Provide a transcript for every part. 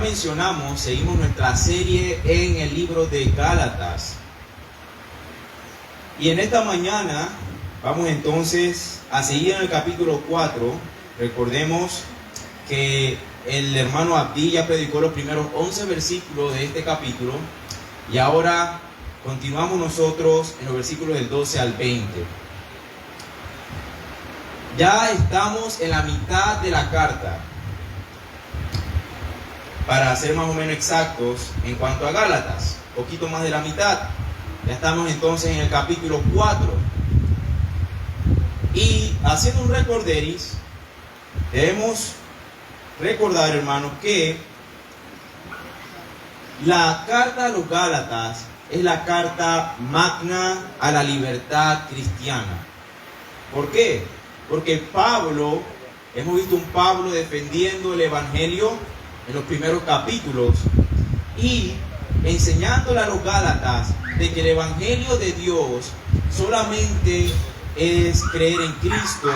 mencionamos, seguimos nuestra serie en el libro de Gálatas. Y en esta mañana vamos entonces a seguir en el capítulo 4. Recordemos que el hermano Abdi ya predicó los primeros 11 versículos de este capítulo. Y ahora continuamos nosotros en los versículos del 12 al 20. Ya estamos en la mitad de la carta. Para ser más o menos exactos, en cuanto a Gálatas, poquito más de la mitad. Ya estamos entonces en el capítulo 4. Y haciendo un recorderis, debemos recordar, hermanos, que la carta a los Gálatas es la carta magna a la libertad cristiana. ¿Por qué? Porque Pablo, hemos visto un Pablo defendiendo el evangelio en los primeros capítulos y enseñándole a los Gálatas de que el evangelio de Dios solamente es creer en Cristo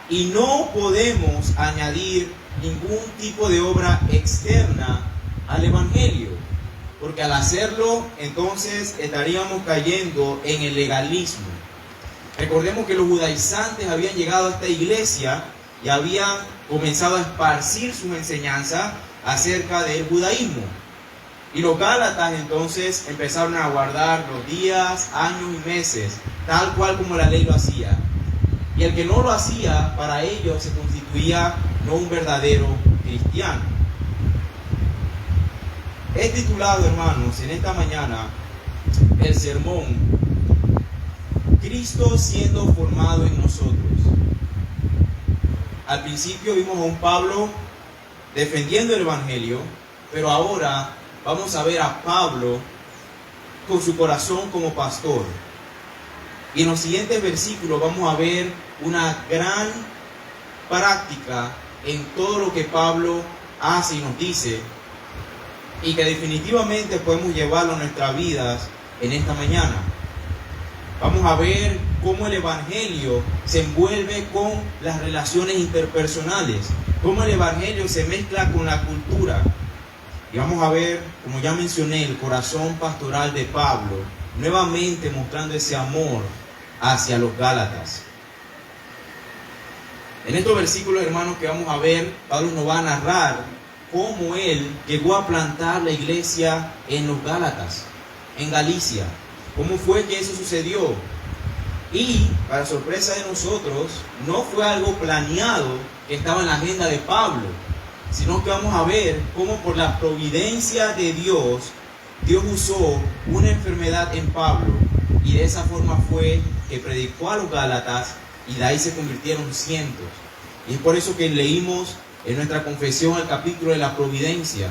y no podemos añadir ningún tipo de obra externa al evangelio, porque al hacerlo entonces estaríamos cayendo en el legalismo. Recordemos que los judaizantes habían llegado a esta iglesia y habían comenzado a esparcir sus enseñanzas acerca del judaísmo. Y los Gálatas entonces empezaron a guardar los días, años y meses, tal cual como la ley lo hacía. Y el que no lo hacía, para ellos se constituía no un verdadero cristiano. He titulado, hermanos, en esta mañana el sermón Cristo siendo formado en nosotros. Al principio vimos a un Pablo defendiendo el evangelio, pero ahora vamos a ver a Pablo con su corazón como pastor. Y en los siguientes versículos vamos a ver una gran práctica en todo lo que Pablo hace y nos dice, y que definitivamente podemos llevarlo a nuestras vidas en esta mañana. Vamos a ver cómo el evangelio se envuelve con las relaciones interpersonales, cómo el evangelio se mezcla con la cultura. Y vamos a ver, como ya mencioné, el corazón pastoral de Pablo, nuevamente mostrando ese amor hacia los Gálatas. En estos versículos, hermanos, que vamos a ver, Pablo nos va a narrar cómo él llegó a plantar la iglesia en los Gálatas, en Galicia. ¿Cómo fue que eso sucedió? Y, para sorpresa de nosotros, no fue algo planeado que estaba en la agenda de Pablo, sino que vamos a ver cómo por la providencia de Dios, Dios usó una enfermedad en Pablo, y de esa forma fue que predicó a los Gálatas, y de ahí se convirtieron cientos. Y es por eso que leímos en nuestra confesión el capítulo de la providencia,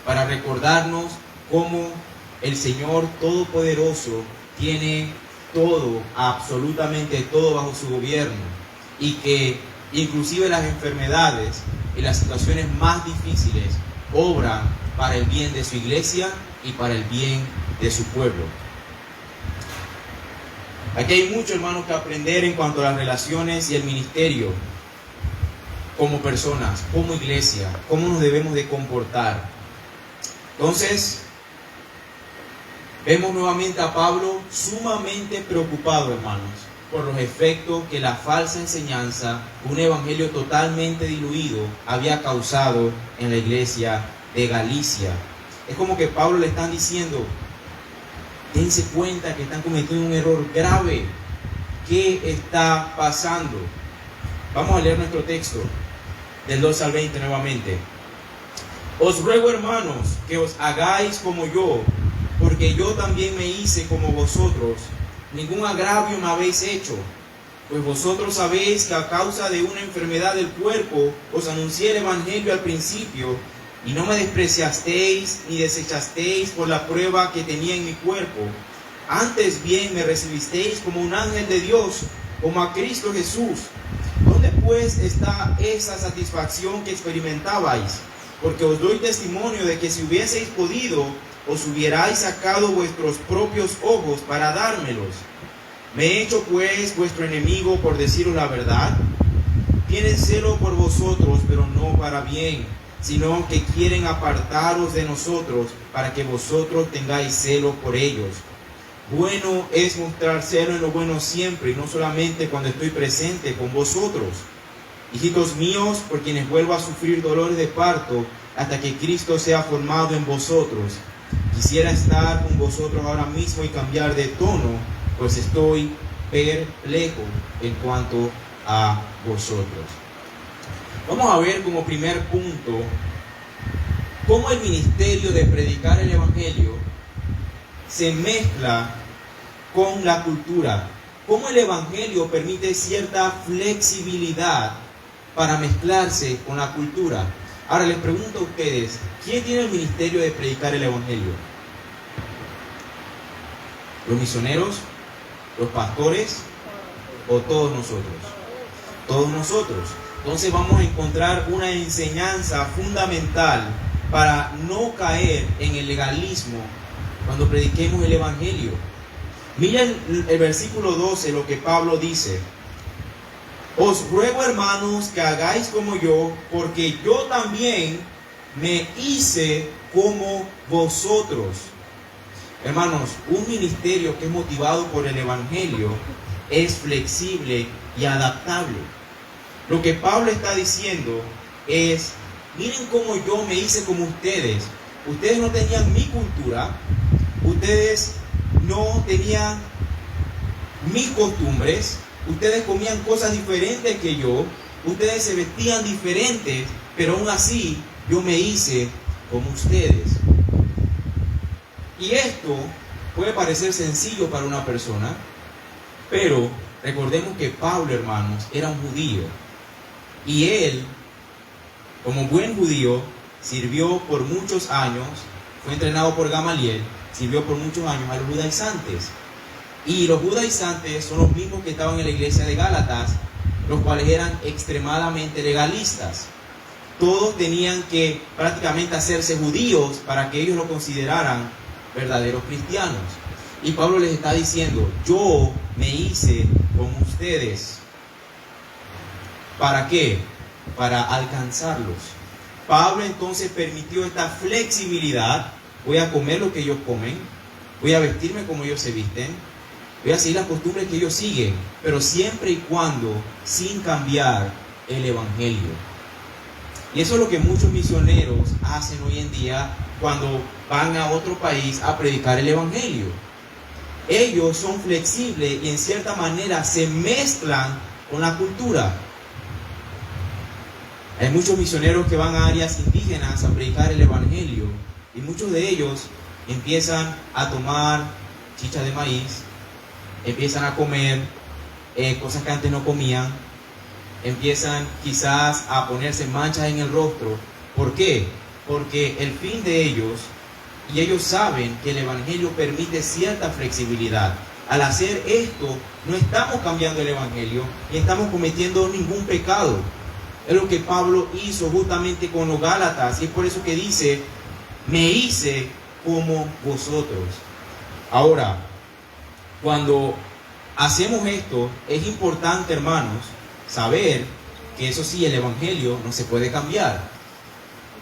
para recordarnos cómo el Señor Todopoderoso tiene todo, absolutamente todo bajo su gobierno, y que inclusive las enfermedades y las situaciones más difíciles obran para el bien de su iglesia y para el bien de su pueblo. Aquí hay mucho, hermanos, que aprender en cuanto a las relaciones y el ministerio como personas, como iglesia, cómo nos debemos de comportar. Entonces, vemos nuevamente a Pablo sumamente preocupado, hermanos, por los efectos que la falsa enseñanza, un evangelio totalmente diluido, había causado en la iglesia de Galicia. Es como que Pablo le están diciendo, dense cuenta que están cometiendo un error grave. ¿Qué está pasando? Vamos a leer nuestro texto del 2 al 20 nuevamente. Os ruego, hermanos, que os hagáis como yo, porque yo también me hice como vosotros. Ningún agravio me habéis hecho, pues vosotros sabéis que a causa de una enfermedad del cuerpo os anuncié el evangelio al principio, y no me despreciasteis ni desechasteis por la prueba que tenía en mi cuerpo. Antes bien me recibisteis como un ángel de Dios, como a Cristo Jesús. ¿Dónde pues está esa satisfacción que experimentabais? Porque os doy testimonio de que si hubieseis podido, os hubierais sacado vuestros propios ojos para dármelos. ¿Me he hecho pues vuestro enemigo por deciros la verdad? Tienen celo por vosotros, pero no para bien, sino que quieren apartaros de nosotros para que vosotros tengáis celo por ellos. Bueno es mostrar celo en lo bueno siempre, y no solamente cuando estoy presente con vosotros. Hijitos míos, por quienes vuelvo a sufrir dolores de parto, hasta que Cristo sea formado en vosotros. Quisiera estar con vosotros ahora mismo y cambiar de tono, pues estoy perplejo en cuanto a vosotros. Vamos a ver como primer punto cómo el ministerio de predicar el Evangelio se mezcla con la cultura. Cómo el Evangelio permite cierta flexibilidad para mezclarse con la cultura. Ahora les pregunto a ustedes, ¿quién tiene el ministerio de predicar el Evangelio? ¿Los misioneros? ¿Los pastores? ¿O todos nosotros? Todos nosotros. Entonces vamos a encontrar una enseñanza fundamental para no caer en el legalismo cuando prediquemos el Evangelio. Miren el versículo 12, lo que Pablo dice. Os ruego, hermanos, que hagáis como yo, porque yo también me hice como vosotros. Hermanos, un ministerio que es motivado por el Evangelio es flexible y adaptable. Lo que Pablo está diciendo es, miren cómo yo me hice como ustedes. Ustedes no tenían mi cultura, ustedes no tenían mis costumbres, ustedes comían cosas diferentes que yo, ustedes se vestían diferentes, pero aún así yo me hice como ustedes. Y esto puede parecer sencillo para una persona, pero recordemos que Pablo, hermanos, era un judío. Y él, como buen judío, sirvió por muchos años, fue entrenado por Gamaliel, sirvió por muchos años a los judaizantes. Y los judaizantes son los mismos que estaban en la iglesia de Gálatas, los cuales eran extremadamente legalistas. Todos tenían que prácticamente hacerse judíos para que ellos lo consideraran verdaderos cristianos. Y Pablo les está diciendo, yo me hice como ustedes. ¿Para qué? Para alcanzarlos. Pablo entonces permitió esta flexibilidad. Voy a comer lo que ellos comen, voy a vestirme como ellos se visten, voy a seguir las costumbres que ellos siguen, pero siempre y cuando sin cambiar el Evangelio. Y eso es lo que muchos misioneros hacen hoy en día cuando van a otro país a predicar el Evangelio. Ellos son flexibles y en cierta manera se mezclan con la cultura. Hay muchos misioneros que van a áreas indígenas a predicar el Evangelio y muchos de ellos empiezan a tomar chicha de maíz, empiezan a comer cosas que antes no comían, empiezan quizás a ponerse manchas en el rostro. ¿Por qué? Porque el fin de ellos, y ellos saben que el Evangelio permite cierta flexibilidad. Al hacer esto, no estamos cambiando el Evangelio ni estamos cometiendo ningún pecado. Es lo que Pablo hizo justamente con los Gálatas, y es por eso que dice, me hice como vosotros. Ahora, cuando hacemos esto, es importante, hermanos, saber que eso sí, el Evangelio no se puede cambiar.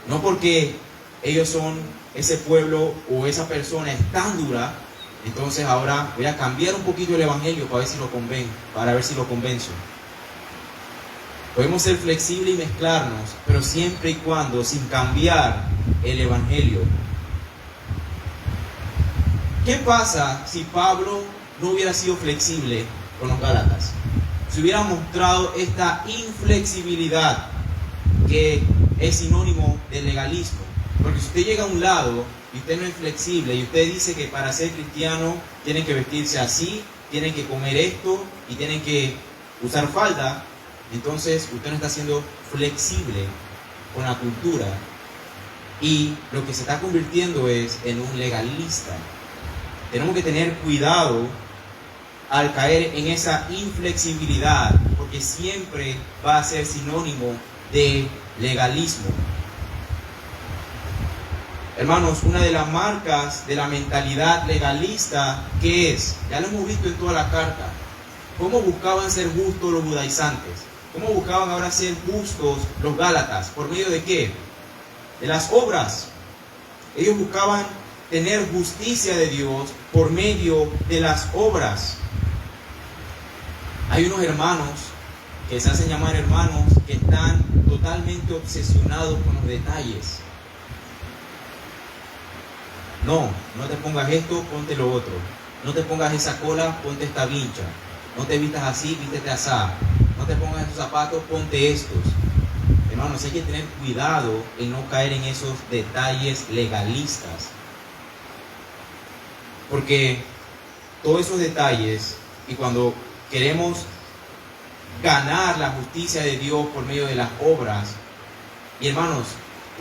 No porque ellos son ese pueblo o esa persona es tan dura, entonces ahora voy a cambiar un poquito el Evangelio para ver si lo convenzo. Podemos ser flexibles y mezclarnos, pero siempre y cuando sin cambiar el Evangelio. ¿Qué pasa si Pablo no hubiera sido flexible con los Gálatas? Si hubiera mostrado esta inflexibilidad que es sinónimo de legalismo. Porque si usted llega a un lado y usted no es flexible y usted dice que para ser cristiano tienen que vestirse así, tienen que comer esto y tienen que usar falda, entonces usted no está siendo flexible con la cultura y lo que se está convirtiendo es en un legalista. Tenemos que tener cuidado al caer en esa inflexibilidad, porque siempre va a ser sinónimo de legalismo. Hermanos, una de las marcas de la mentalidad legalista, ¿qué es? Ya lo hemos visto en toda la carta. ¿Cómo buscaban ser justos los judaizantes? ¿Cómo buscaban ahora ser justos los gálatas? ¿Por medio de qué? de las obras. Ellos buscaban tener justicia de Dios por medio de las obras. Hay unos hermanos que se hacen llamar hermanos que están totalmente obsesionados con los detalles. No te pongas esto, ponte lo otro. No te pongas esa cola, ponte esta vincha. No te vistas así, vístete asá. No te pongas estos zapatos, ponte estos. Hermanos, hay que tener cuidado en no caer en esos detalles legalistas. Porque todos esos detalles, y cuando queremos ganar la justicia de Dios por medio de las obras, y hermanos,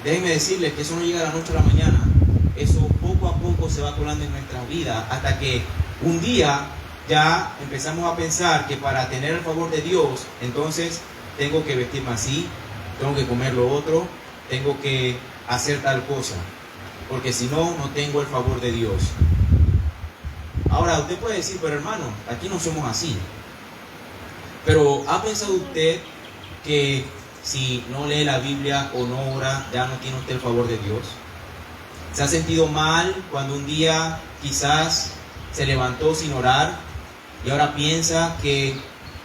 déjenme decirles que eso no llega de la noche a la mañana. Eso poco a poco se va colando en nuestras vidas hasta que un día ya empezamos a pensar que para tener el favor de Dios, entonces tengo que vestirme así, tengo que comer lo otro, tengo que hacer tal cosa, porque si no, no tengo el favor de Dios. Ahora, usted puede decir, pero hermano, aquí no somos así. Pero ¿ha pensado usted que si no lee la Biblia o no ora, ya no tiene usted el favor de Dios? ¿Se ha sentido mal cuando un día quizás se levantó sin orar y ahora piensa que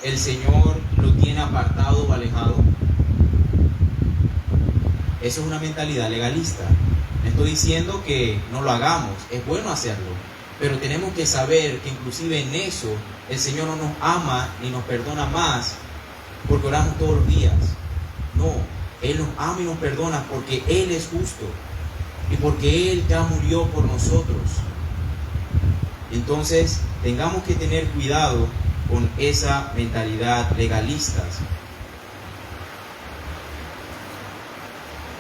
el Señor lo tiene apartado o alejado? Eso es una mentalidad legalista. No estoy diciendo que no lo hagamos, es bueno hacerlo, pero tenemos que saber que inclusive en eso el Señor no nos ama ni nos perdona más porque oramos todos los días. No, Él nos ama y nos perdona porque Él es justo y porque Él ya murió por nosotros. Entonces, tengamos que tener cuidado con esa mentalidad legalista.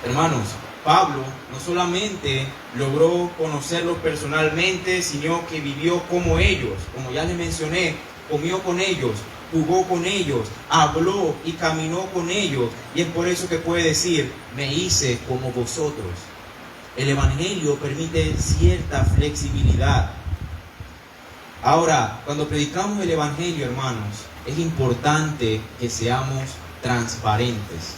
Hermanos, Pablo no solamente logró conocerlos personalmente, sino que vivió como ellos. Como ya les mencioné, comió con ellos, jugó con ellos, habló y caminó con ellos. Y es por eso que puede decir, me hice como vosotros. El Evangelio permite cierta flexibilidad. Ahora, cuando predicamos el Evangelio, hermanos, es importante que seamos transparentes.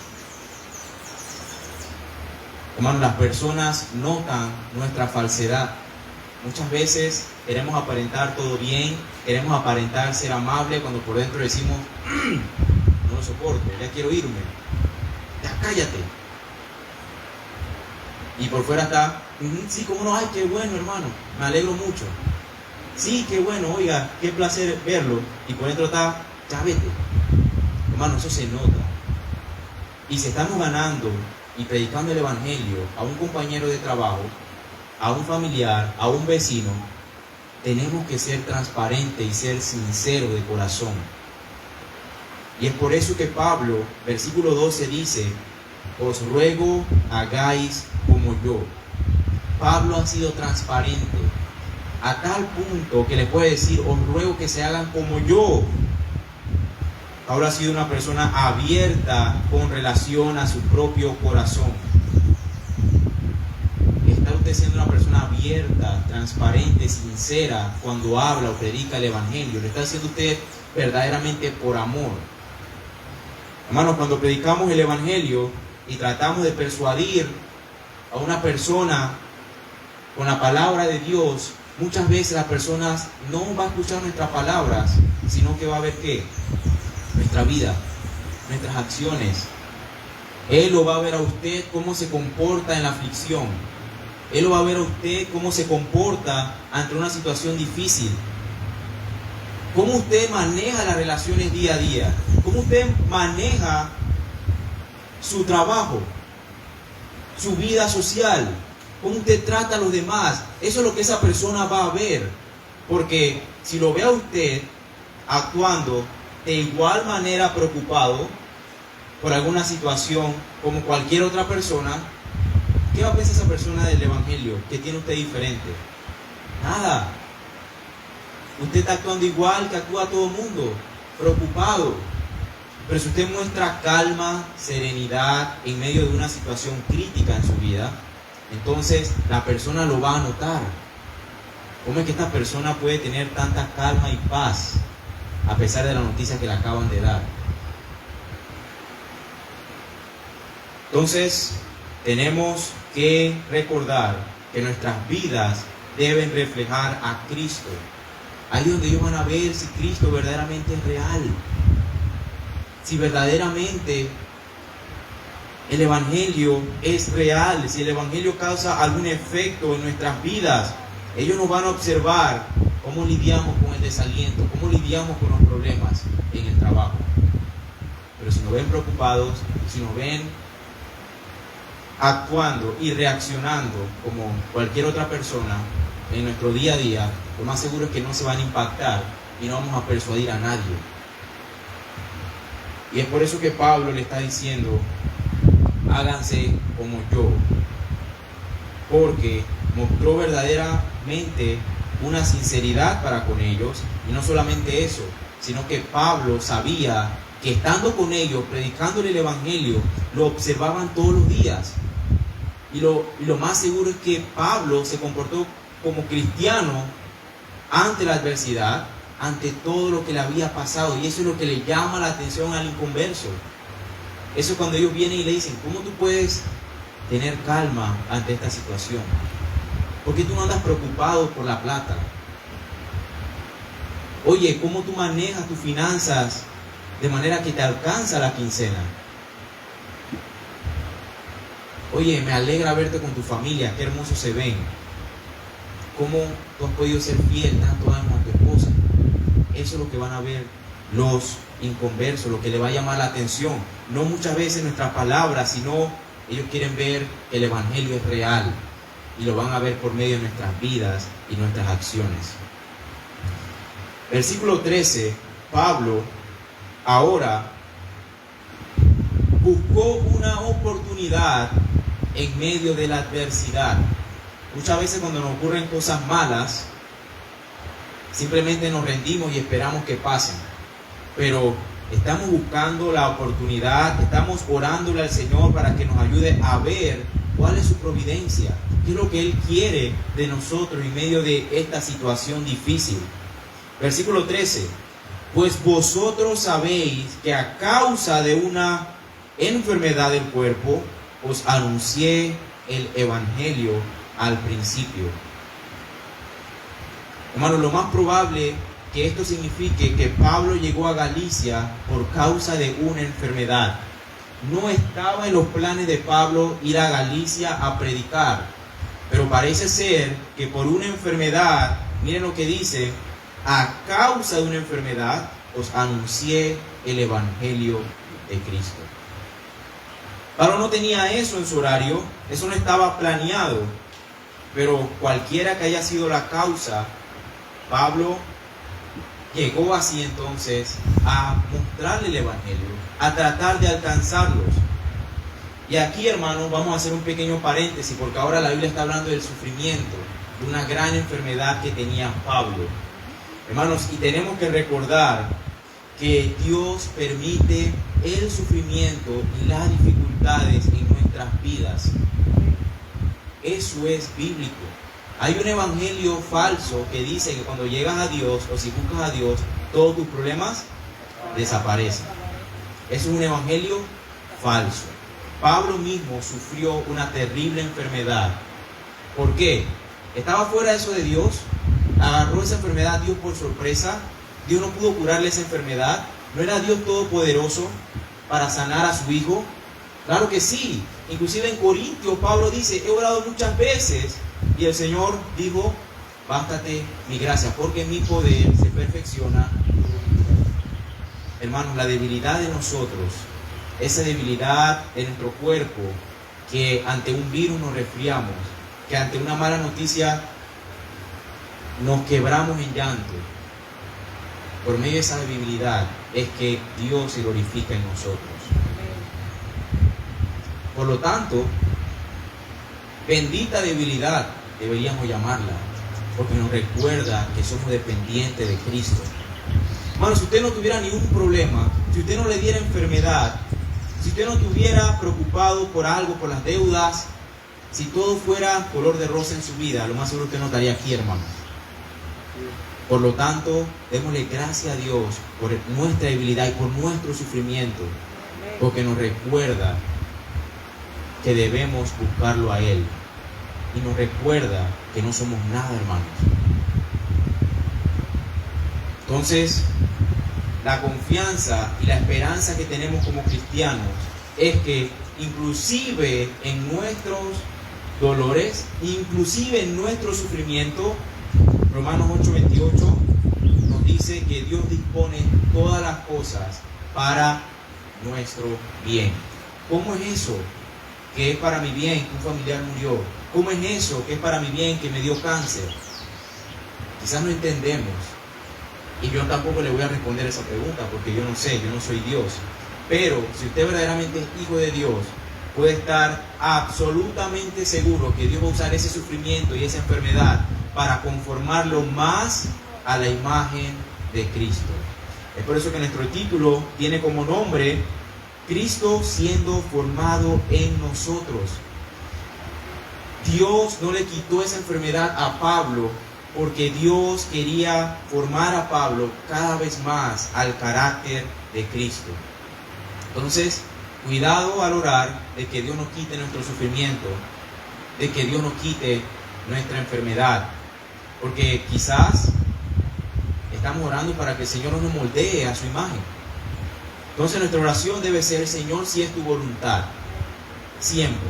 Hermanos, las personas notan nuestra falsedad. Muchas veces queremos aparentar todo bien, queremos aparentar ser amable cuando por dentro decimos, no lo soporto, ya quiero irme, ya cállate. Y por fuera está, sí, cómo no, ay, qué bueno, hermano, me alegro mucho. Sí, qué bueno, oiga, qué placer verlo. Y por dentro está, ya vete. Hermano, eso se nota. Y si estamos ganando y predicando el Evangelio a un compañero de trabajo, a un familiar, a un vecino, tenemos que ser transparentes y ser sinceros de corazón. Y es por eso que Pablo, versículo 12 dice, os ruego hagáis como yo. Pablo ha sido transparente a tal punto que le puede decir, os ruego que se hagan como yo. Pablo ha sido una persona abierta con relación a su propio corazón. ¿Está usted siendo una persona abierta, transparente, sincera cuando habla o predica el Evangelio? ¿Lo está haciendo usted verdaderamente por amor? Hermanos, cuando predicamos el Evangelio y tratamos de persuadir a una persona con la palabra de Dios, muchas veces las personas no van a escuchar nuestras palabras, sino que va a ver ¿qué? Nuestra vida, nuestras acciones. Él lo va a ver a usted cómo se comporta en la aflicción. Él lo va a ver a usted cómo se comporta ante una situación difícil. Cómo usted maneja las relaciones día a día. Cómo usted maneja su trabajo, su vida social. Cómo usted trata a los demás. Eso es lo que esa persona va a ver. Porque si lo ve a usted actuando de igual manera preocupado por alguna situación como cualquier otra persona, ¿qué va a pensar esa persona del Evangelio? ¿Qué tiene usted diferente? Nada. Usted está actuando igual que actúa todo el mundo, preocupado. Pero si usted muestra calma, serenidad en medio de una situación crítica en su vida, entonces la persona lo va a notar. ¿Cómo es que esta persona puede tener tanta calma y paz a pesar de la noticia que le acaban de dar? Entonces, tenemos que recordar que nuestras vidas deben reflejar a Cristo. Ahí es donde ellos van a ver si Cristo verdaderamente es real. Si verdaderamente el Evangelio es real, si el Evangelio causa algún efecto en nuestras vidas. Ellos nos van a observar cómo lidiamos con el desaliento, cómo lidiamos con los problemas en el trabajo. Pero si nos ven preocupados, si nos ven actuando y reaccionando como cualquier otra persona en nuestro día a día, lo más seguro es que no se van a impactar y no vamos a persuadir a nadie. Y es por eso que Pablo le está diciendo: háganse como yo, porque mostró verdaderamente una sinceridad para con ellos. Y no solamente eso, sino que Pablo sabía que estando con ellos, predicándole el Evangelio, lo observaban todos los días. Y lo más seguro es que Pablo se comportó como cristiano ante la adversidad, ante todo lo que le había pasado. Y eso es lo que le llama la atención al inconverso. Eso es cuando ellos vienen y le dicen: ¿cómo tú puedes tener calma ante esta situación? ¿Por qué tú no andas preocupado por la plata? Oye, ¿cómo tú manejas tus finanzas de manera que te alcanza la quincena? Oye, me alegra verte con tu familia, qué hermosos se ven. ¿Cómo tú has podido ser fiel tanto años a tu esposa? Eso es lo que van a ver los inconversos, lo que le va a llamar la atención. No muchas veces nuestras palabras, sino ellos quieren ver que el Evangelio es real. Y lo van a ver por medio de nuestras vidas y nuestras acciones. Versículo 13, Pablo ahora buscó una oportunidad en medio de la adversidad. Muchas veces cuando nos ocurren cosas malas, simplemente nos rendimos y esperamos que pasen. Pero estamos buscando la oportunidad, estamos orándole al Señor para que nos ayude a ver cuál es su providencia, qué es lo que Él quiere de nosotros en medio de esta situación difícil. Versículo 13. Pues vosotros sabéis que a causa de una enfermedad del cuerpo os anuncié el Evangelio al principio. Hermanos, lo más probable que esto signifique que Pablo llegó a Galicia por causa de una enfermedad. No estaba en los planes de Pablo ir a Galicia a predicar, pero parece ser que por una enfermedad, miren lo que dice: a causa de una enfermedad os anuncié el Evangelio de Cristo. Pablo no tenía eso en su horario, eso no estaba planeado, pero cualquiera que haya sido la causa, Pablo llegó así entonces a mostrarle el Evangelio, a tratar de alcanzarlos. Y aquí, hermanos, vamos a hacer un pequeño paréntesis, porque ahora la Biblia está hablando del sufrimiento, de una gran enfermedad que tenía Pablo. Hermanos, y tenemos que recordar que Dios permite el sufrimiento y las dificultades en nuestras vidas. Eso es bíblico. Hay un evangelio falso que dice que cuando llegas a Dios o si buscas a Dios, todos tus problemas desaparecen. Eso es un evangelio falso. Pablo mismo sufrió una terrible enfermedad. ¿Por qué? Estaba fuera de eso de Dios. Agarró esa enfermedad Dios por sorpresa. Dios no pudo curarle esa enfermedad. ¿No era Dios todopoderoso para sanar a su hijo? Claro que sí. Inclusive en Corintios Pablo dice: he orado muchas veces y el Señor dijo: bástate mi gracia, porque mi poder se perfecciona. Hermanos, la debilidad de nosotros, esa debilidad de nuestro cuerpo, que ante un virus nos resfriamos, que ante una mala noticia nos quebramos en llanto, por medio de esa debilidad es que Dios se glorifica en nosotros. Por lo tanto, bendita debilidad deberíamos llamarla, porque nos recuerda que somos dependientes de Cristo. Hermano, si usted no tuviera ningún problema, si usted no le diera enfermedad, si usted no estuviera preocupado por algo, por las deudas, si todo fuera color de rosa en su vida, lo más seguro usted no estaría aquí, hermano. Por lo tanto, démosle gracias a Dios por nuestra debilidad y por nuestro sufrimiento, porque nos recuerda que debemos buscarlo a Él. Y nos recuerda que no somos nada, hermanos. Entonces, la confianza y la esperanza que tenemos como cristianos es que inclusive en nuestros dolores, inclusive en nuestro sufrimiento, Romanos 8:28 nos dice que Dios dispone todas las cosas para nuestro bien. ¿Cómo es eso? Que es para mi bien que un familiar murió. ¿Cómo es eso? Que es para mi bien que me dio cáncer. Quizás no entendemos. Y yo tampoco le voy a responder esa pregunta porque yo no sé, yo no soy Dios. Pero si usted verdaderamente es hijo de Dios, puede estar absolutamente seguro que Dios va a usar ese sufrimiento y esa enfermedad para conformarlo más a la imagen de Cristo. Es por eso que nuestro título tiene como nombre Cristo siendo formado en nosotros. Dios no le quitó esa enfermedad a Pablo porque Dios quería formar a Pablo cada vez más al carácter de Cristo. Entonces, cuidado al orar de que Dios nos quite nuestro sufrimiento, de que Dios nos quite nuestra enfermedad, porque quizás estamos orando para que el Señor nos moldee a su imagen. Entonces nuestra oración debe ser: Señor, si es tu voluntad, siempre,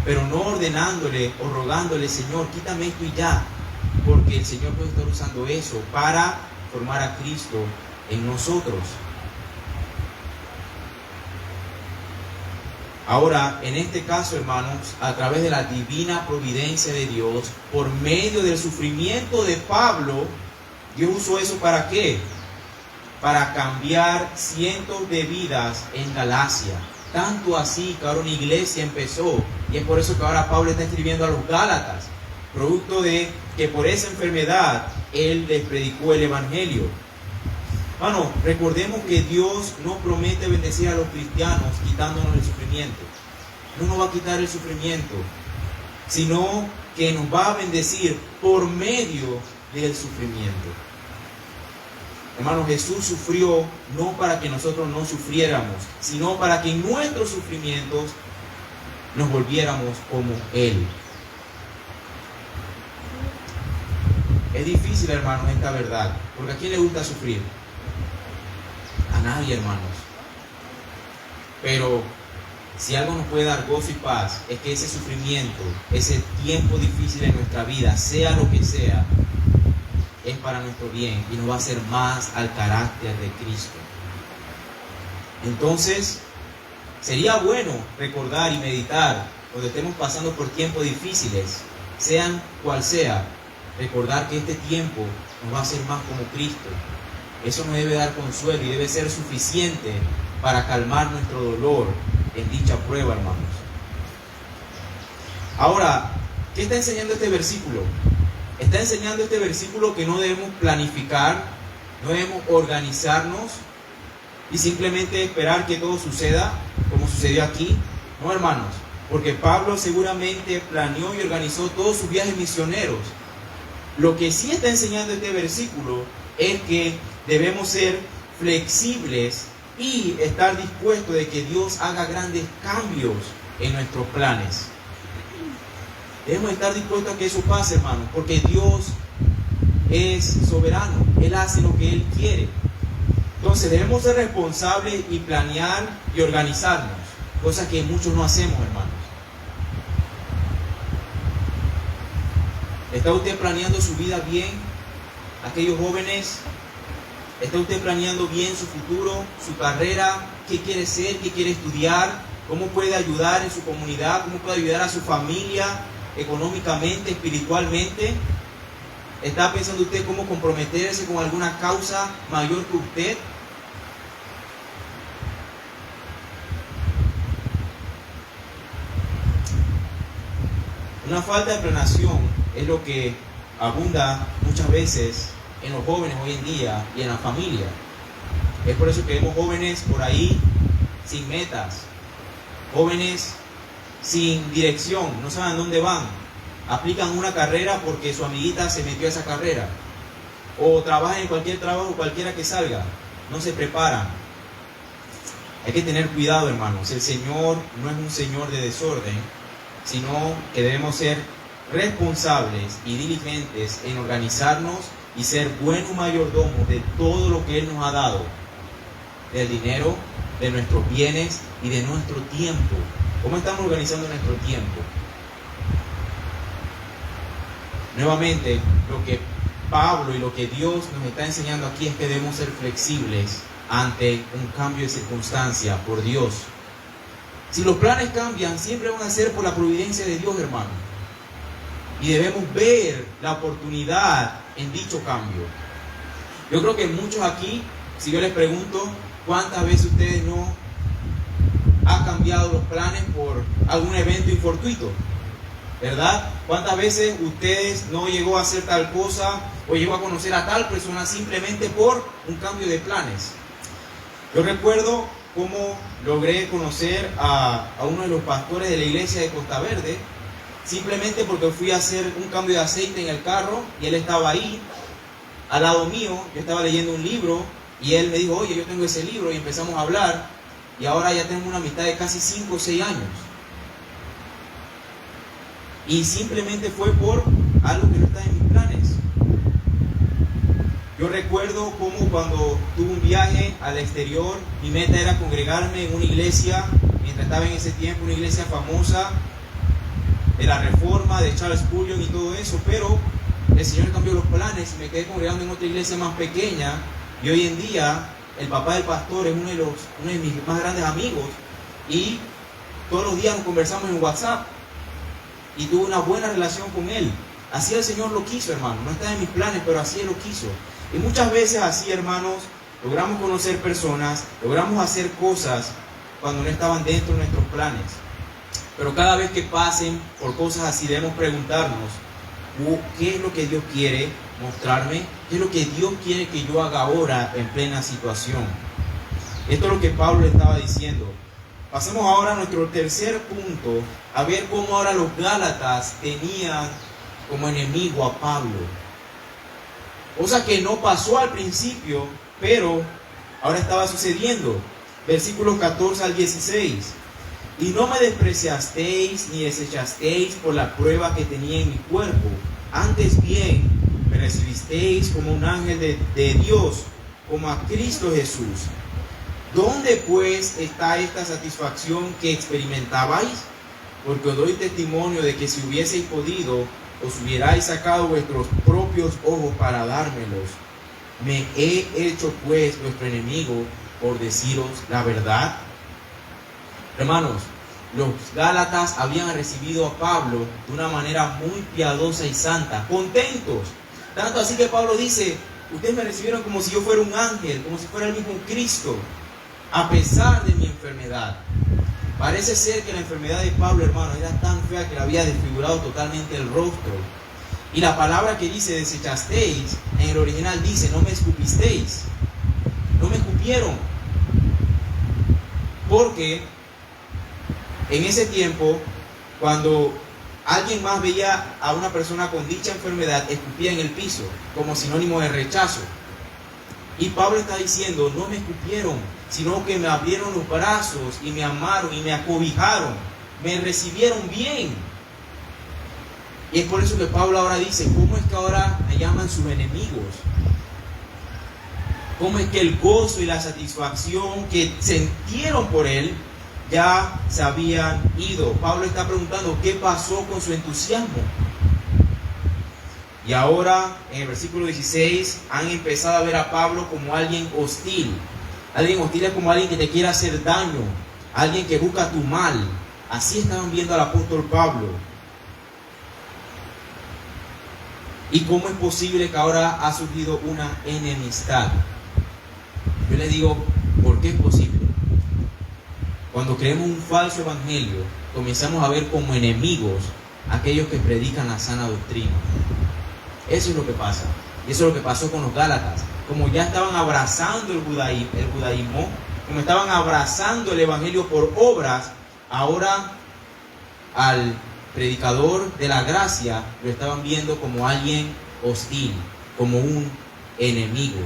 pero no ordenándole o rogándole: Señor, quítame esto y ya, porque el Señor puede estar usando eso para formar a Cristo en nosotros. Ahora, en este caso, hermanos, a través de la divina providencia de Dios, por medio del sufrimiento de Pablo, Dios usó eso ¿para qué? Para cambiar cientos de vidas en Galacia. Tanto así que ahora una iglesia empezó, y es por eso que ahora Pablo está escribiendo a los Gálatas, producto de que por esa enfermedad él les predicó el Evangelio. Bueno, recordemos que Dios no promete bendecir a los cristianos quitándonos el sufrimiento. No nos va a quitar el sufrimiento, sino que nos va a bendecir por medio del sufrimiento. Hermanos, Jesús sufrió no para que nosotros no sufriéramos, sino para que en nuestros sufrimientos nos volviéramos como Él. Es difícil, hermanos, esta verdad, porque ¿a quién le gusta sufrir? A nadie, hermanos. Pero si algo nos puede dar gozo y paz, es que ese sufrimiento, ese tiempo difícil en nuestra vida, sea lo que sea, es para nuestro bien y nos va a hacer más al carácter de Cristo. Entonces, sería bueno recordar y meditar cuando estemos pasando por tiempos difíciles, sean cual sea, recordar que este tiempo nos va a hacer más como Cristo. Eso nos debe dar consuelo y debe ser suficiente para calmar nuestro dolor en dicha prueba, hermanos. Ahora, ¿qué está enseñando este versículo? Está enseñando este versículo que no debemos planificar, no debemos organizarnos y simplemente esperar que todo suceda como sucedió aquí. No, hermanos, porque Pablo seguramente planeó y organizó todos sus viajes misioneros. Lo que sí está enseñando este versículo es que debemos ser flexibles y estar dispuestos de que Dios haga grandes cambios en nuestros planes. Debemos estar dispuestos a que eso pase, hermanos, porque Dios es soberano. Él hace lo que Él quiere. Entonces debemos ser responsables y planear y organizarnos, cosa que muchos no hacemos, hermanos. ¿Está usted planeando su vida bien? Aquellos jóvenes, ¿está usted planeando bien su futuro, su carrera? ¿Qué quiere ser? ¿Qué quiere estudiar? ¿Cómo puede ayudar en su comunidad? ¿Cómo puede ayudar a su familia económicamente, espiritualmente? ¿Está pensando usted cómo comprometerse con alguna causa mayor que usted? Una falta de planeación es lo que abunda muchas veces en los jóvenes hoy en día y en la familia. Es por eso que vemos jóvenes por ahí sin metas, jóvenes sin dirección, no saben dónde van. Aplican una carrera porque su amiguita se metió a esa carrera, o trabajan en cualquier trabajo, cualquiera que salga, no se preparan. Hay que tener cuidado, hermanos. El Señor no es un Señor de desorden, sino que debemos ser responsables y diligentes en organizarnos y ser buenos mayordomos de todo lo que Él nos ha dado, del dinero, de nuestros bienes y de nuestro tiempo. ¿Cómo estamos organizando nuestro tiempo? Nuevamente, lo que Pablo y lo que Dios nos está enseñando aquí es que debemos ser flexibles ante un cambio de circunstancia por Dios. Si los planes cambian, siempre van a ser por la providencia de Dios, hermano. Y debemos ver la oportunidad en dicho cambio. Yo creo que muchos aquí, si yo les pregunto, ¿cuántas veces ustedes no han cambiado los planes por algún evento infortuito? ¿Verdad? ¿Cuántas veces ustedes no llegó a hacer tal cosa o llegó a conocer a tal persona simplemente por un cambio de planes? Yo recuerdo cómo logré conocer a uno de los pastores de la iglesia de Costa Verde, simplemente porque fui a hacer un cambio de aceite en el carro y él estaba ahí, al lado mío. Yo estaba leyendo un libro y él me dijo, oye, yo tengo ese libro, y empezamos a hablar y ahora ya tenemos una amistad de casi 5 o 6 años. Y simplemente fue por algo que no está en mis planes. Yo recuerdo cómo cuando tuve un viaje al exterior, mi meta era congregarme en una iglesia, mientras estaba en ese tiempo, una iglesia famosa de la Reforma, de Charles Spurgeon y todo eso, pero el Señor cambió los planes y me quedé congregando en otra iglesia más pequeña, y hoy en día el papá del pastor es uno de mis más grandes amigos, y todos los días nos conversamos en WhatsApp y tuve una buena relación con él. Así el Señor lo quiso, hermano. No está en mis planes, pero así Él lo quiso. Y muchas veces así, hermanos, logramos conocer personas, logramos hacer cosas cuando no estaban dentro de nuestros planes. Pero cada vez que pasen por cosas así, debemos preguntarnos, ¿qué es lo que Dios quiere mostrarme? ¿Qué es lo que Dios quiere que yo haga ahora en plena situación? Esto es lo que Pablo le estaba diciendo. Pasemos ahora a nuestro tercer punto, a ver cómo ahora los Gálatas tenían como enemigo a Pablo. Cosa que no pasó al principio, pero ahora estaba sucediendo. Versículos 14 al 16. Y no me despreciasteis ni desechasteis por la prueba que tenía en mi cuerpo. Antes bien, me recibisteis como un ángel de Dios, como a Cristo Jesús. ¿Dónde pues está esta satisfacción que experimentabais? Porque os doy testimonio de que si hubieseis podido, os hubierais sacado vuestros propios ojos para dármelos. Me he hecho pues vuestro enemigo por deciros la verdad. Hermanos, los Gálatas habían recibido a Pablo de una manera muy piadosa y santa, contentos. Tanto así que Pablo dice, ustedes me recibieron como si yo fuera un ángel, como si fuera el mismo Cristo, a pesar de mi enfermedad. Parece ser que la enfermedad de Pablo, hermano, era tan fea que le había desfigurado totalmente el rostro. Y la palabra que dice desechasteis, en el original dice, no me escupisteis. No me escupieron. Porque en ese tiempo, cuando alguien más veía a una persona con dicha enfermedad, escupía en el piso, como sinónimo de rechazo. Y Pablo está diciendo, no me escupieron, sino que me abrieron los brazos y me amaron y me acobijaron, me recibieron bien. Y es por eso que Pablo ahora dice, ¿cómo es que ahora me llaman sus enemigos? ¿Cómo es que el gozo y la satisfacción que sintieron por él ya se habían ido? Pablo está preguntando, ¿qué pasó con su entusiasmo? Y ahora, en el versículo 16, han empezado a ver a Pablo como alguien hostil. Alguien hostil es como alguien que te quiere hacer daño, alguien que busca tu mal. Así estaban viendo al apóstol Pablo. ¿Y cómo es posible que ahora ha surgido una enemistad? Yo les digo, ¿por qué es posible? Cuando creemos un falso evangelio, comenzamos a ver como enemigos a aquellos que predican la sana doctrina. Eso es lo que pasa. Y eso es lo que pasó con los Gálatas. Como ya estaban abrazando el judaísmo, como estaban abrazando el evangelio por obras, ahora al predicador de la gracia lo estaban viendo como alguien hostil, como un enemigo.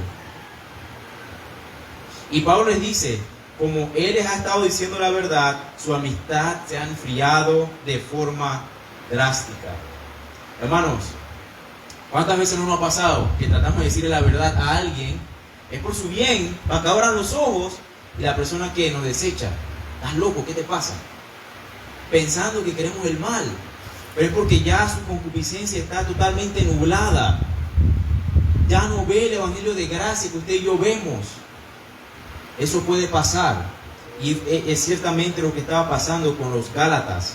Y Pablo les dice, como él les ha estado diciendo la verdad, su amistad se ha enfriado de forma drástica. Hermanos, ¿cuántas veces no nos ha pasado que tratamos de decirle la verdad a alguien? Es por su bien, para que abran los ojos, y la persona que nos desecha: ¿estás loco? ¿Qué te pasa? Pensando que queremos el mal, pero es porque ya su concupiscencia está totalmente nublada. Ya no ve el evangelio de gracia que usted y yo vemos. Eso puede pasar, y es ciertamente lo que estaba pasando con los Gálatas.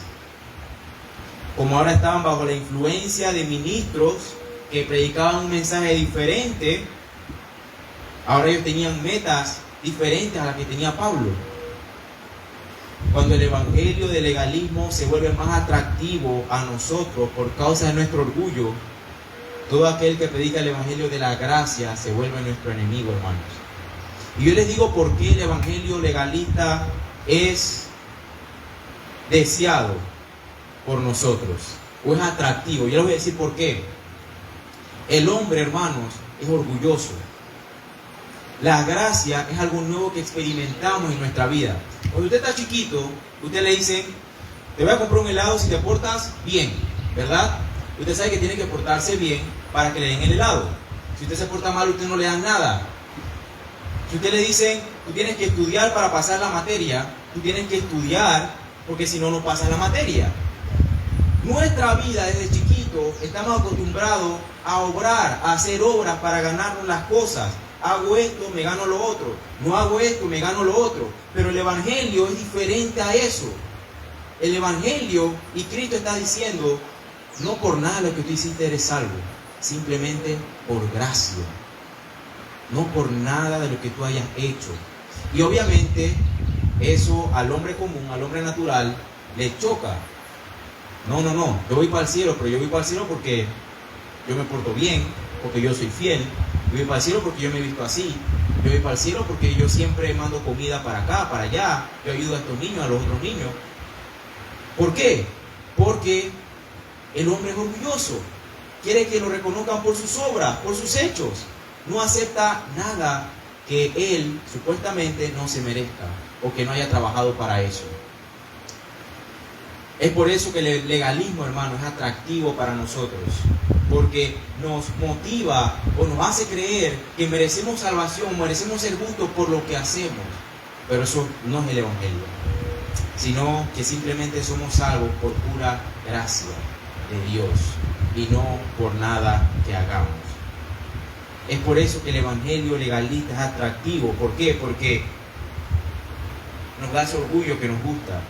Como ahora estaban bajo la influencia de ministros que predicaban un mensaje diferente, ahora ellos tenían metas diferentes a las que tenía Pablo. Cuando el evangelio del legalismo se vuelve más atractivo a nosotros por causa de nuestro orgullo, todo aquel que predica el evangelio de la gracia se vuelve nuestro enemigo, hermanos. Y yo les digo por qué el evangelio legalista es deseado por nosotros, o es atractivo. Yo les voy a decir por qué. El hombre, hermanos, es orgulloso. La gracia es algo nuevo que experimentamos en nuestra vida. Cuando usted está chiquito, usted le dicen: te voy a comprar un helado si te portas bien, ¿verdad? Usted sabe que tiene que portarse bien para que le den el helado. Si usted se porta mal, usted no le dan nada. Si usted le dicen: tú tienes que estudiar para pasar la materia, tú tienes que estudiar porque si no, no pasas la materia. Nuestra vida desde chiquito estamos acostumbrados a obrar, a hacer obras para ganarnos las cosas. Hago esto, me gano lo otro. No hago esto, me gano lo otro. Pero el evangelio es diferente a eso. El evangelio, y Cristo está diciendo: no por nada lo que tú hiciste eres salvo, simplemente por gracia. No por nada de lo que tú hayas hecho. Y obviamente eso al hombre común, al hombre natural, le choca. No, yo voy para el cielo, pero yo voy para el cielo porque yo me porto bien, porque yo soy fiel. Yo voy para el cielo porque yo me he visto así. Yo voy para el cielo porque yo siempre mando comida para acá, para allá. Yo ayudo a estos niños, a los otros niños. ¿Por qué? Porque el hombre es orgulloso. Quiere que lo reconozcan por sus obras, por sus hechos. No acepta nada que él supuestamente no se merezca o que no haya trabajado para eso. Es por eso que el legalismo, hermano, es atractivo para nosotros, porque nos motiva o nos hace creer que merecemos salvación, merecemos ser justos por lo que hacemos. Pero eso no es el evangelio, sino que simplemente somos salvos por pura gracia de Dios y no por nada que hagamos. Es por eso que el evangelio legalista es atractivo. ¿Por qué? Porque nos da ese orgullo que nos gusta.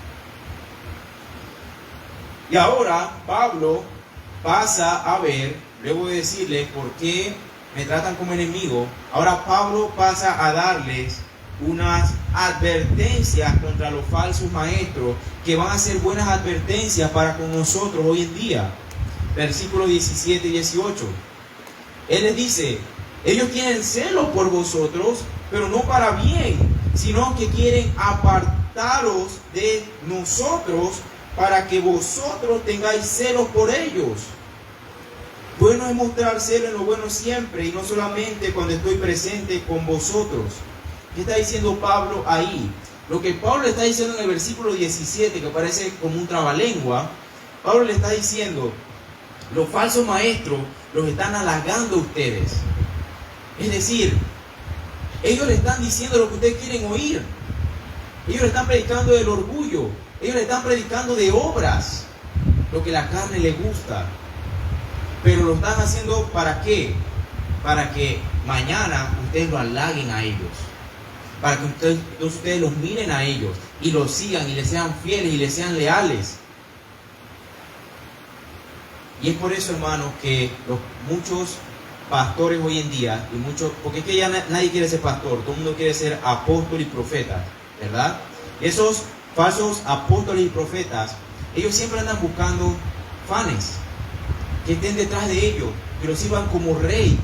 Y ahora Pablo pasa a ver, luego de decirles por qué me tratan como enemigo, ahora Pablo pasa a darles unas advertencias contra los falsos maestros que van a ser buenas advertencias para con nosotros hoy en día. Versículos 17 y 18. Él les dice: ellos tienen celo por vosotros, pero no para bien, sino que quieren apartaros de nosotros para que vosotros tengáis celos por ellos. Bueno es mostrar celo en lo bueno siempre y no solamente cuando estoy presente con vosotros. ¿Qué está diciendo Pablo ahí? Lo que Pablo está diciendo en el versículo 17, que parece como un trabalengua, Pablo le está diciendo: los falsos maestros los están halagando a ustedes. Es decir, ellos le están diciendo lo que ustedes quieren oír. Ellos le están predicando del orgullo. Ellos le están predicando de obras, lo que la carne le gusta. Pero lo están haciendo ¿para qué? Para que mañana ustedes lo halaguen a ellos. Para que ustedes los miren a ellos y los sigan y les sean fieles y les sean leales. Y es por eso, hermanos, que muchos pastores hoy en día, porque es que ya nadie quiere ser pastor, todo el mundo quiere ser apóstol y profeta, ¿verdad? Esos falsos apóstoles y profetas, ellos siempre andan buscando fanes que estén detrás de ellos, que los sirvan como rey.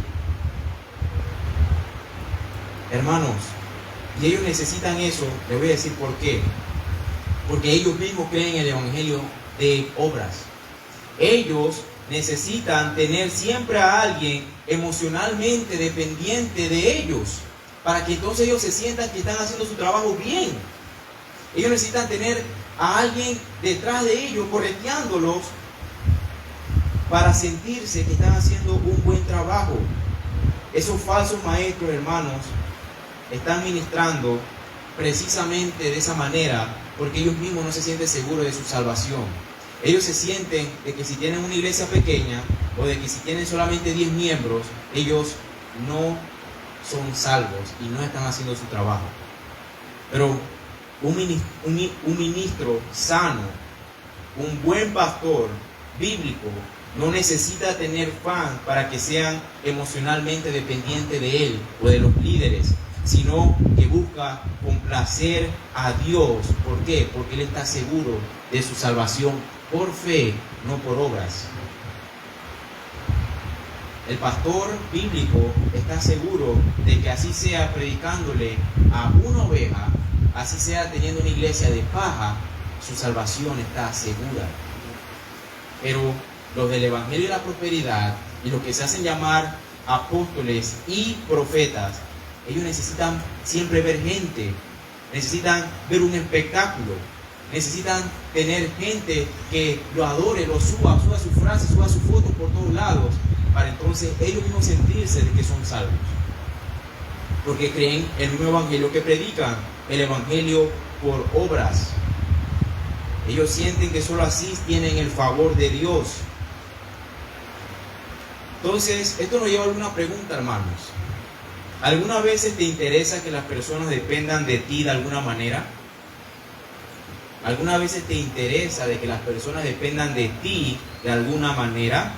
Hermanos, y ellos necesitan eso. Les voy a decir por qué. Porque ellos mismos creen en el evangelio de obras. Ellos necesitan tener siempre a alguien emocionalmente dependiente de ellos. para que entonces ellos se sientan que están haciendo su trabajo bien. Ellos necesitan tener a alguien detrás de ellos, correteándolos, para sentirse que están haciendo un buen trabajo. Esos falsos maestros, hermanos, están ministrando precisamente de esa manera porque ellos mismos no se sienten seguros de su salvación. Ellos se sienten de que si tienen una iglesia pequeña o de que si tienen solamente 10 miembros, ellos no son salvos y no están haciendo su trabajo. Pero un ministro sano, un buen pastor bíblico, no necesita tener fans para que sean emocionalmente dependientes de él o de los líderes, sino que busca complacer a Dios. ¿Por qué? Porque él está seguro de su salvación por fe, no por obras. El pastor bíblico está seguro de que así sea predicándole a una oveja, así sea teniendo una iglesia de paja, su salvación está segura. Pero los del Evangelio de la Prosperidad y los que se hacen llamar apóstoles y profetas, ellos necesitan siempre ver gente, necesitan ver un espectáculo, necesitan tener gente que lo adore, lo suba sus frases, suba sus fotos por todos lados, para entonces ellos mismos sentirse de que son salvos. Porque creen el mismo evangelio que predican, el evangelio por obras. Ellos sienten que solo así tienen el favor de Dios. Entonces, esto nos lleva a alguna pregunta, hermanos. ¿Algunas veces te interesa que las personas dependan de ti de alguna manera? ¿Algunas veces te interesa de que las personas dependan de ti de alguna manera?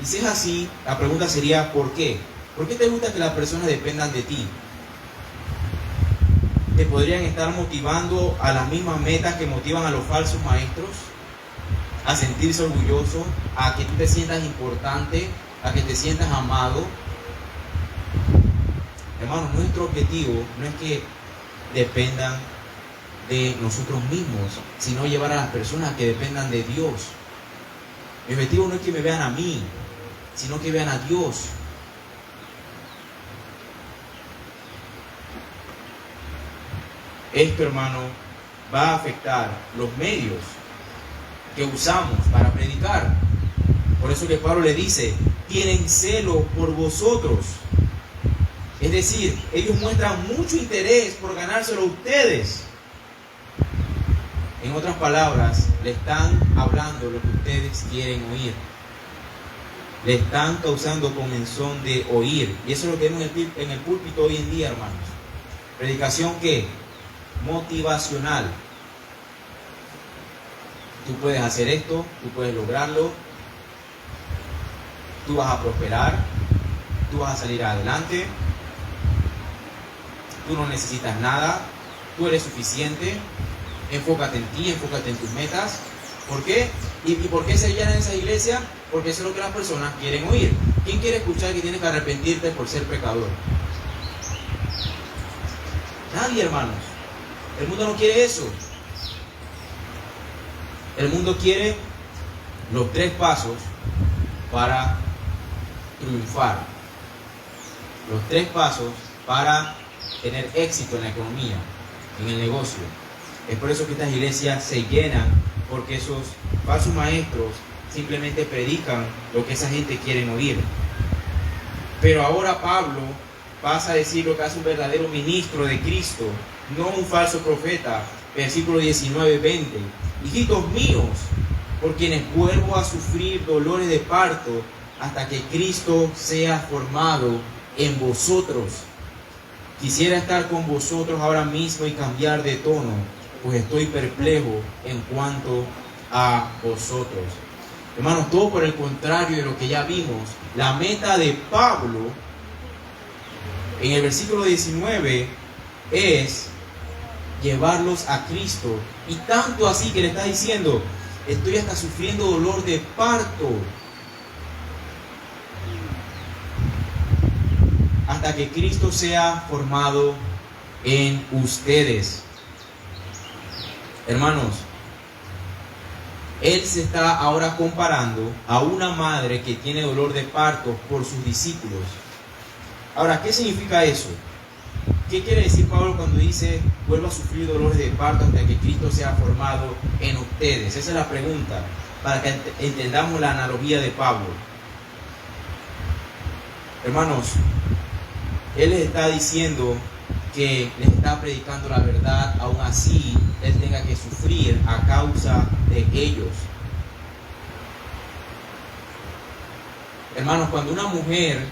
Y si es así, la pregunta sería ¿por qué? ¿Por qué te gusta que las personas dependan de ti? ¿Te podrían estar motivando a las mismas metas que motivan a los falsos maestros? A sentirse orgulloso, a que tú te sientas importante, a que te sientas amado. Hermanos, nuestro objetivo no es que dependan de nosotros mismos, sino llevar a las personas a que dependan de Dios. Mi objetivo no es que me vean a mí, sino que vean a Dios. Esto, hermano, va a afectar los medios que usamos para predicar. Por eso que Pablo le dice, tienen celo por vosotros. Es decir, ellos muestran mucho interés por ganárselo a ustedes. En otras palabras, le están hablando lo que ustedes quieren oír. Le están causando comezón de oír. Y eso es lo que vemos en el púlpito hoy en día, hermanos. Predicación ¿qué? Motivacional. Tú puedes hacer esto, tú puedes lograrlo, tú vas a prosperar, tú vas a salir adelante, tú no necesitas nada, tú eres suficiente, enfócate en ti, enfócate en tus metas. ¿Por qué? ¿Y por qué se llenan esa iglesia? Porque eso es lo que las personas quieren oír. ¿Quién quiere escuchar que tienes que arrepentirte por ser pecador? Nadie, hermanos. El mundo no quiere eso. El mundo quiere los 3 pasos para triunfar. Los 3 pasos para tener éxito en la economía, en el negocio. Es por eso que estas iglesias se llenan, porque esos falsos maestros simplemente predican lo que esa gente quiere oír. Pero ahora Pablo pasa a decir lo que hace un verdadero ministro de Cristo, no un falso profeta. Versículo 19-20. Hijitos míos, por quienes vuelvo a sufrir dolores de parto hasta que Cristo sea formado en vosotros. Quisiera estar con vosotros ahora mismo y cambiar de tono, pues estoy perplejo en cuanto a vosotros. Hermanos, todo por el contrario de lo que ya vimos. La meta de Pablo en el versículo 19 es llevarlos a Cristo. Y tanto así que le está diciendo, estoy hasta sufriendo dolor de parto hasta que Cristo sea formado en ustedes. Hermanos, él se está ahora comparando a una madre que tiene dolor de parto por sus discípulos. Ahora, ¿qué significa eso? ¿Qué quiere decir Pablo cuando dice vuelva a sufrir dolores de parto hasta que Cristo sea formado en ustedes? Esa es la pregunta, para que entendamos la analogía de Pablo. Hermanos, él les está diciendo que les está predicando la verdad, aún así él tenga que sufrir a causa de ellos. Hermanos, cuando una mujer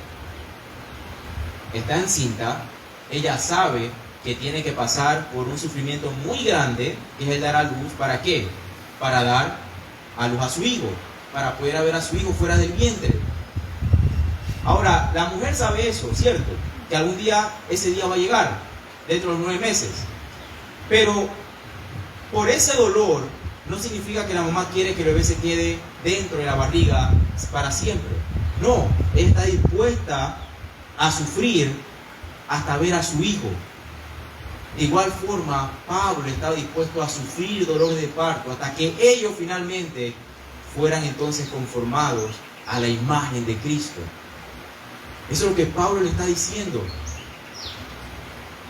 está encinta, ella sabe que tiene que pasar por un sufrimiento muy grande, que es el dar a luz. ¿Para qué? Para dar a luz a su hijo, para poder ver a su hijo fuera del vientre. Ahora, la mujer sabe eso, ¿cierto? Que algún día, ese día va a llegar, dentro de los 9 meses. Pero por ese dolor, no significa que la mamá quiere que el bebé se quede dentro de la barriga para siempre. No, ella está dispuesta a sufrir hasta ver a su hijo. De igual forma, Pablo estaba dispuesto a sufrir dolores de parto hasta que ellos finalmente fueran entonces conformados a la imagen de Cristo. Eso es lo que Pablo le está diciendo.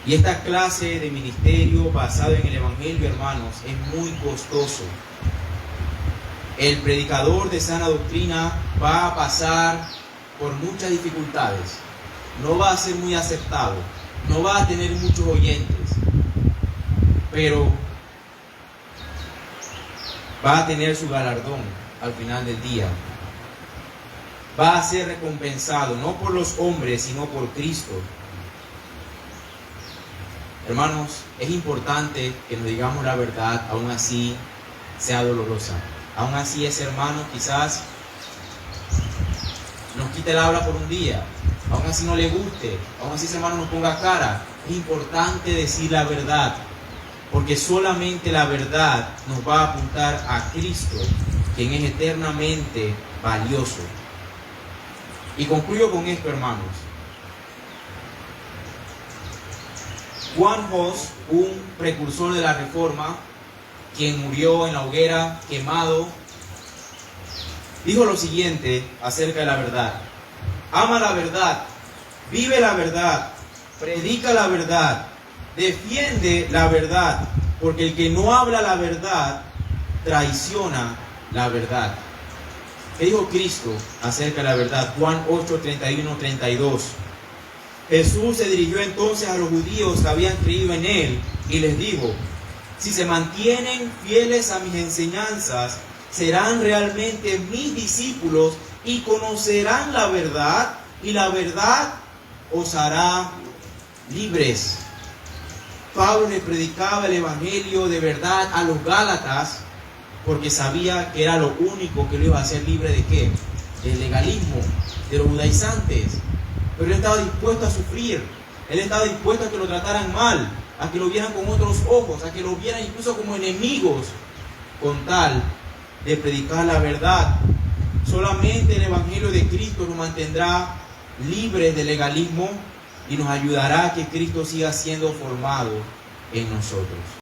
Y esta clase de ministerio basado en el Evangelio, hermanos, es muy costoso. El predicador de sana doctrina va a pasar por muchas dificultades. No va a ser muy aceptado. No va a tener muchos oyentes. Pero va a tener su galardón al final del día. Va a ser recompensado, no por los hombres, sino por Cristo. Hermanos, es importante que nos digamos la verdad, aún así sea dolorosa. Aún así ese hermano quizás nos quite el habla por un día, aún así no le guste, aún así ese hermano nos ponga cara. Es importante decir la verdad, porque solamente la verdad nos va a apuntar a Cristo, quien es eternamente valioso. Y concluyo con esto, hermanos. Juan Hus, un precursor de la Reforma, quien murió en la hoguera quemado, dijo lo siguiente acerca de la verdad: ama la verdad, vive la verdad, predica la verdad, defiende la verdad, porque el que no habla la verdad traiciona la verdad. ¿Qué dijo Cristo acerca de la verdad? Juan 8, 31, 32. Jesús se dirigió entonces a los judíos que habían creído en Él y les dijo: si se mantienen fieles a mis enseñanzas, serán realmente mis discípulos y conocerán la verdad, y la verdad os hará libres. Pablo le predicaba el evangelio de verdad a los Gálatas porque sabía que era lo único que lo iba a hacer libre ¿de qué? Del legalismo, de los judaizantes. Pero él estaba dispuesto a sufrir, él estaba dispuesto a que lo trataran mal, a que lo vieran con otros ojos, a que lo vieran incluso como enemigos, con tal de predicar la verdad. Solamente el evangelio de Cristo nos mantendrá libres del legalismo y nos ayudará a que Cristo siga siendo formado en nosotros.